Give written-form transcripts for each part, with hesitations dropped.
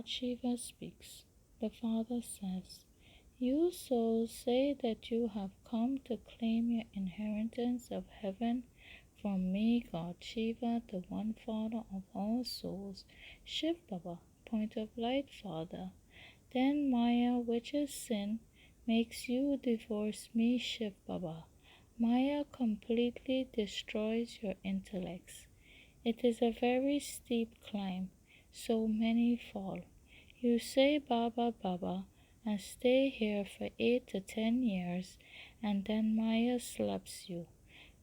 God Shiva speaks. The Father says, "You souls say that you have come to claim your inheritance of heaven from me, God Shiva, the one Father of all souls, Shiv Baba, point of light Father. Then Maya, which is sin, makes you divorce me, Shiv Baba. Maya completely destroys your intellects. It is a very steep climb, so many fall. You say Baba Baba and stay here for 8 to 10 years, and then Maya slaps you.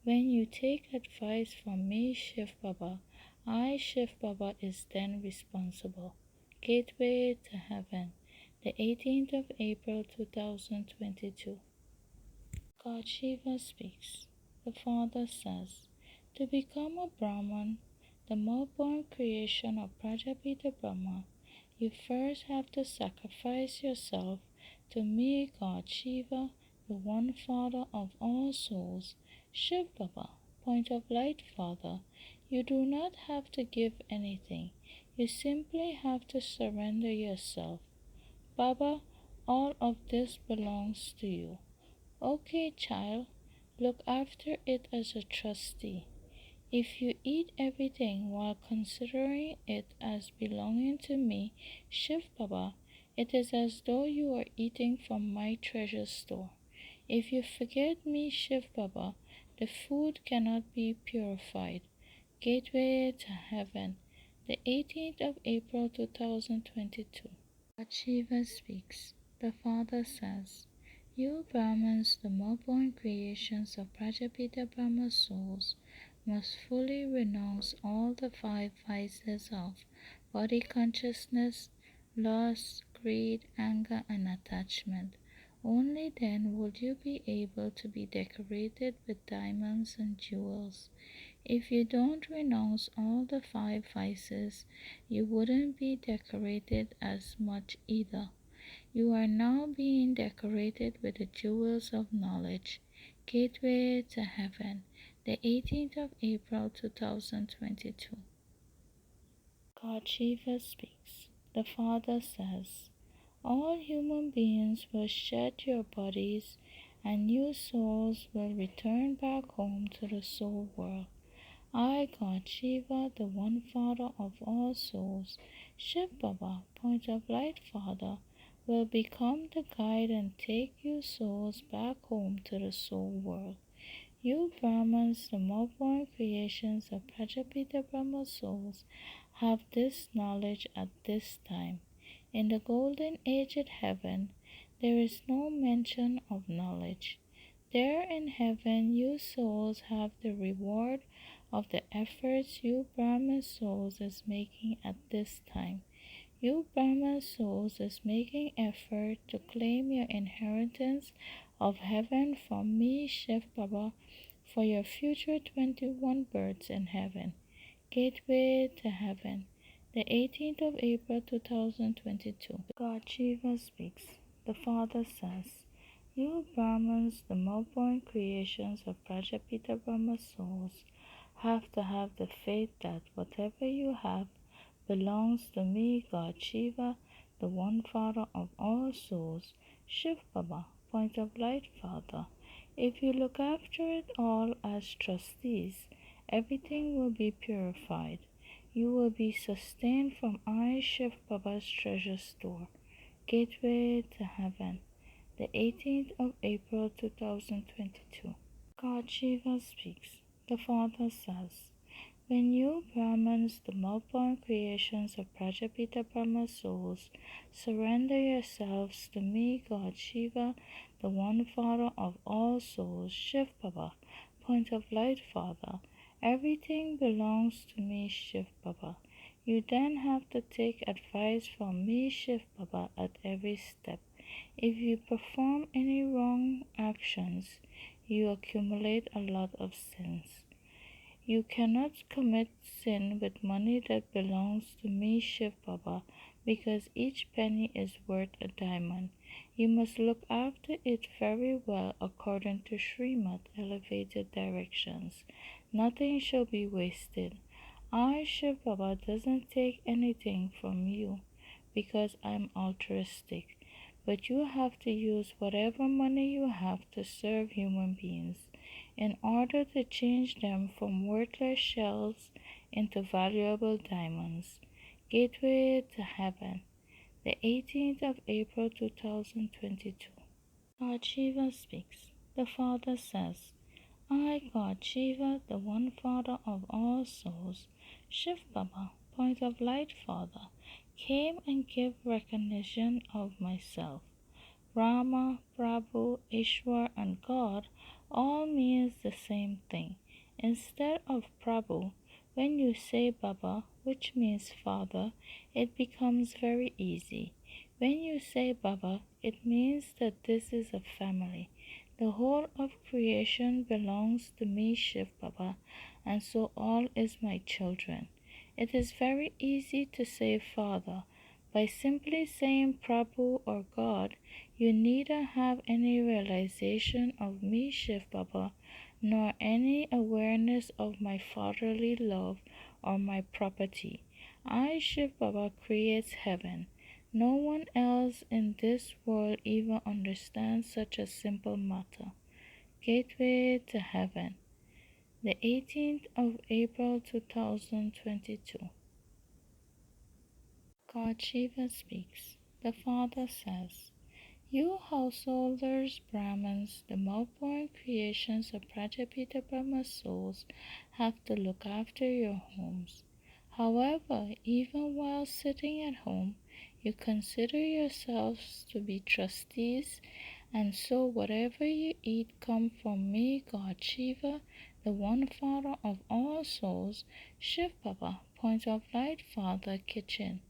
When you take advice from me, Shiv Baba, I, Shiv Baba, is then responsible. Gateway to Heaven, the 18th of April 2022. God Shiva speaks. The Father says, to become a Brahman, the more-born creation of Prajapita Brahma, you first have to sacrifice yourself to me, God Shiva, the one Father of all souls, Shiv Baba, point of light Father. You do not have to give anything. You simply have to surrender yourself. Baba, all of this belongs to you. Okay, child, look after it as a trustee. If you eat everything while considering it as belonging to me, Shiv Baba, it is as though you are eating from my treasure store. If you forget me, Shiv Baba, the food cannot be purified. Gateway to Heaven, the 18th of April 2022. God Shiva speaks. The Father says, you Brahmins, the more-born creations of Prajapita Brahma souls, must fully renounce all the 5 vices of body consciousness, lust, greed, anger, and attachment. Only then would you be able to be decorated with diamonds and jewels. If you don't renounce all the 5 vices, you wouldn't be decorated as much either. You are now being decorated with the jewels of knowledge. Gateway to Heaven, the 18th of April 2022. God Shiva speaks. The Father says, all human beings will shed your bodies, and you souls will return back home to the soul world. I, God Shiva, the one Father of all souls, Shiv Baba, point of light Father, will become the guide and take you souls back home to the soul world. You Brahmins, the more-born creations of Prajapita Brahma souls, have this knowledge at this time. In the golden aged heaven, there is no mention of knowledge. There in heaven, you souls have the reward of the efforts you Brahman souls is making at this time. You Brahman souls is making effort to claim your inheritance of heaven from me, Shiv Baba, for your future 21 births in heaven. Gateway to Heaven, the 18th of April 2022. God Shiva speaks. The Father says, you Brahmins, the more-born creations of Prajapita Brahma souls, have to have the faith that whatever you have belongs to me, God Shiva, the one Father of all souls, Shiv Baba, point of light Father. If you look after it all as trustees, everything will be purified. You will be sustained from I, Shiv Baba's treasure store. Gateway to Heaven, the 18th of April 2022. God Shiva speaks. The Father says, when you Brahmins, the more-born creations of Prajapita Brahma souls, surrender yourselves to me, God Shiva, the one Father of all souls, Shiv Baba, point of light Father, everything belongs to me, Shiv Baba. You then have to take advice from me, Shiv Baba, at every step. If you perform any wrong actions, you accumulate a lot of sins. You cannot commit sin with money that belongs to me, Shiv Baba, because each penny is worth a diamond. You must look after it very well according to Srimad Elevated directions. Nothing shall be wasted. I, Shiv Baba, doesn't take anything from you. because I'm altruistic. But you have to use whatever money you have to serve human beings in order to change them from worthless shells into valuable diamonds. Gateway to Heaven, the 18th of April 2022. God Shiva speaks. The Father says, I, God Shiva, the one Father of all souls, Shiv Baba, point of light Father, came and gave recognition of myself. Rama, Prabhu, Ishwar, and God all means the same thing. Instead of Prabhu, when you say Baba, which means Father, it becomes very easy. When you say Baba, it means that this is a family. The whole of creation belongs to me, Shiv Baba, and so all is my children. It is very easy to say Father. By simply saying Prabhu or God, you neither have any realization of me, Shiv Baba, nor any awareness of my fatherly love or my property. I, Shiv Baba, creates heaven. No one else in this world even understands such a simple matter. Gateway to Heaven, the 18th of April 2022. God Shiva speaks. The Father says, you householders, Brahmins, the mouth-born creations of Prajapita Brahma's souls, have to look after your homes. However, even while sitting at home, you consider yourselves to be trustees, and so whatever you eat comes from me, God Shiva, the one Father of all souls, Shiv Baba, point of light Father, kitchen.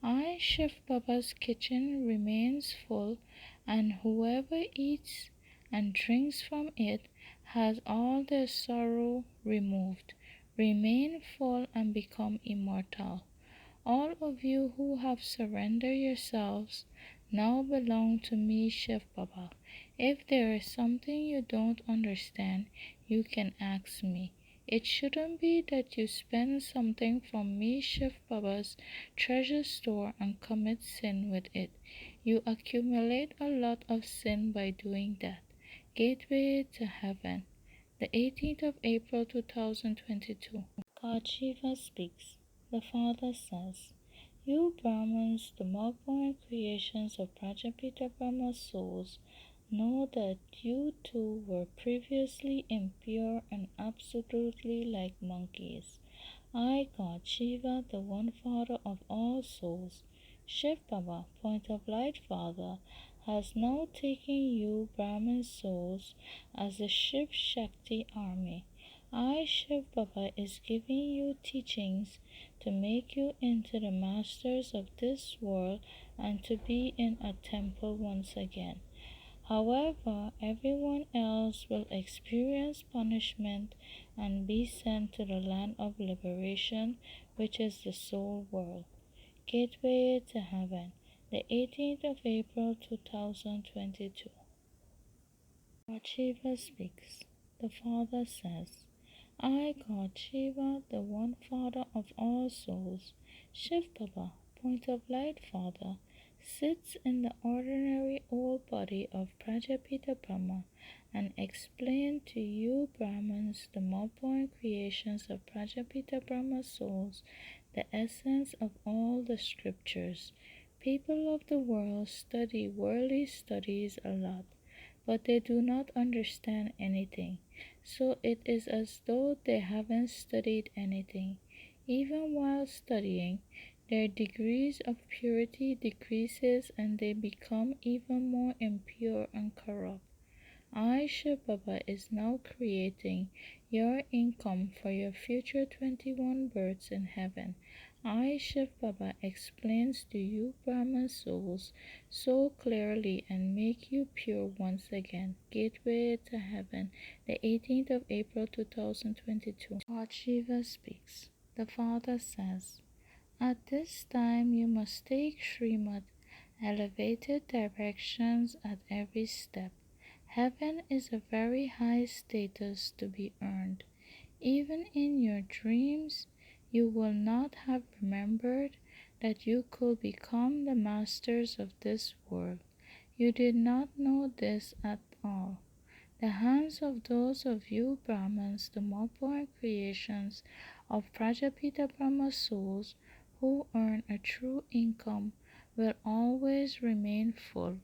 I, Shiv Baba's kitchen remains full, and whoever eats and drinks from it has all their sorrow removed, remain full, and become immortal. All of you who have surrendered yourselves now belong to me, Shiv Baba. If there is something you don't understand, you can ask me. It shouldn't be that you spend something from me, Shiv Baba's treasure store, and commit sin with it. You accumulate a lot of sin by doing that. Gateway to Heaven, the 18th of April 2022. God Shiva speaks. The Father says, you Brahmins, the mouth-born creations of Prajapita Brahma's souls, know that you too were previously impure and absolutely like monkeys. I, God Shiva, the one Father of all souls, Shiv Baba, point of light Father, has now taken you Brahmin souls as the Shiv Shakti army. I, Shiv Baba, is giving you teachings to make you into the masters of this world and to be in a temple once again. However, everyone else will experience punishment and be sent to the land of liberation, which is the soul world. Gateway to Heaven, the 18th of April 2022. God Shiva speaks. The Father says, I, God Shiva, the one Father of all souls, Shiv Baba, point of light Father, sits in the ordinary old body of Prajapita Brahma and explain to you Brahmins, the mouth-born creations of Prajapita Brahma's souls, the essence of all the scriptures. People of the world study worldly studies a lot, but they do not understand anything. So it is as though they haven't studied anything. Even while studying, their degrees of purity decreases and they become even more impure and corrupt. I, Shiv Baba, is now creating your income for your future 21 births in heaven. I, Shiv Baba, explains to you Brahman souls so clearly and make you pure once again. Gateway to Heaven, the 18th of April 2022. God Shiva speaks. The Father says, at this time you must take Srimad, elevated directions at every step. Heaven is a very high status to be earned. Even in your dreams, you will not have remembered that you could become the masters of this world. You did not know this at all. The hands of those of you Brahmins, the more creations of Prajapita Brahma's souls who earn a true income, will always remain full,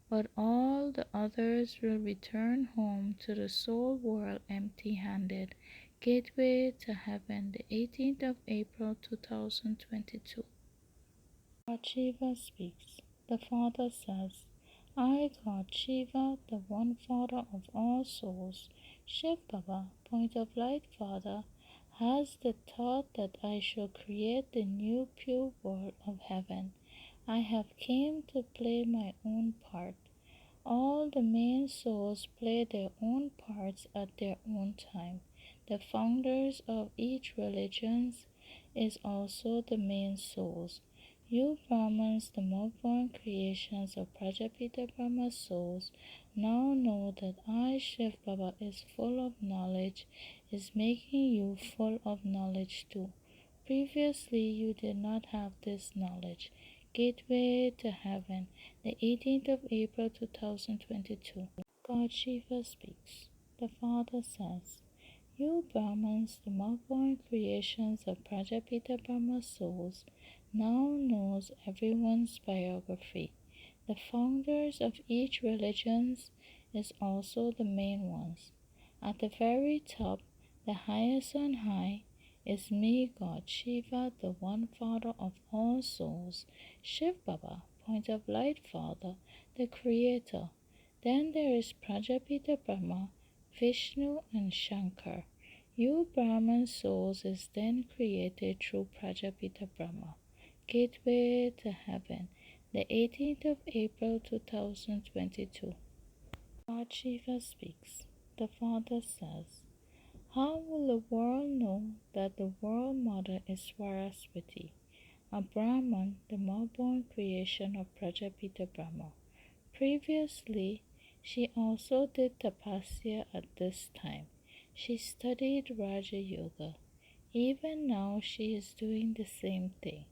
but all the others will return home to the soul world empty-handed. Gateway to Heaven, the 18th of April 2022. God Shiva speaks. The Father says, I, God Shiva, the one Father of all souls, Shiv Baba, point of light Father, has the thought that I shall create the new pure world of heaven. I have came to play my own part. All the main souls play their own parts at their own time. The founders of each religion is also the main souls. You Brahmins, the more creations of Prajapita Brahma's souls, now know that I, Shiv Baba, is full of knowledge, is making you full of knowledge too. Previously, you did not have this knowledge. Gateway to Heaven, the 18th of April 2022. God Shiva speaks. The Father says, You Brahmins, the more creations of Prajapita Brahma's souls, now knows everyone's biography. The founders of each religion is also the main ones. At the very top, the highest on high, is me, God Shiva, the one Father of all souls, Shiv Baba, point of light Father, the Creator. Then there is Prajapita Brahma, Vishnu and Shankar. You Brahman souls is then created through Prajapita Brahma. Gateway to Heaven, the 18th of April 2022. God Shiva speaks. The Father says, How will the world know that the world mother is Saraswati, a Brahman, the more creation of Prajapita Brahma? Previously, she also did tapasya at this time. She studied Raja Yoga. Even now she is doing the same thing.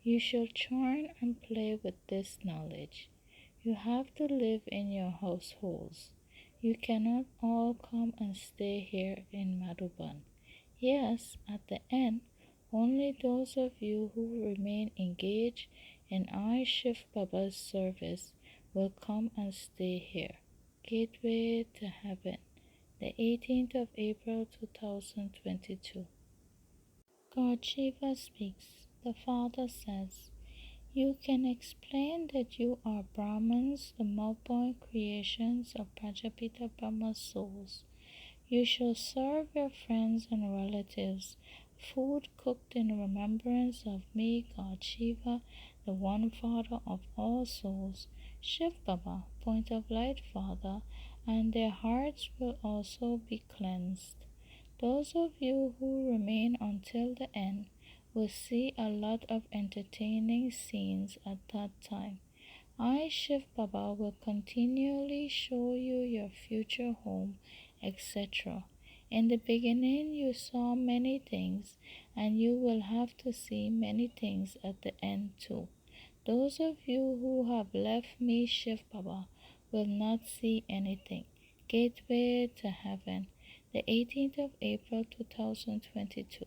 You shall churn and play with this knowledge. You have to live in your households. You cannot all come and stay here in Madhuban. Yes, at the end, only those of you who remain engaged in I Shiv Baba's service will come and stay here. Gateway to Heaven, the 18th of April 2022. God Shiva speaks. The Father says, You can explain that you are Brahmins, the more creations of Prajapita Brahma's souls. You shall serve your friends and relatives, food cooked in remembrance of me, God Shiva, the one Father of all souls, Shiv Baba, point of light Father, and their hearts will also be cleansed. Those of you who remain until the end will see a lot of entertaining scenes at that time. I, Shiv Baba, will continually show you your future home, etc. In the beginning, you saw many things, and you will have to see many things at the end too. Those of you who have left me, Shiv Baba, will not see anything. Gateway to Heaven, the 18th of April 2022.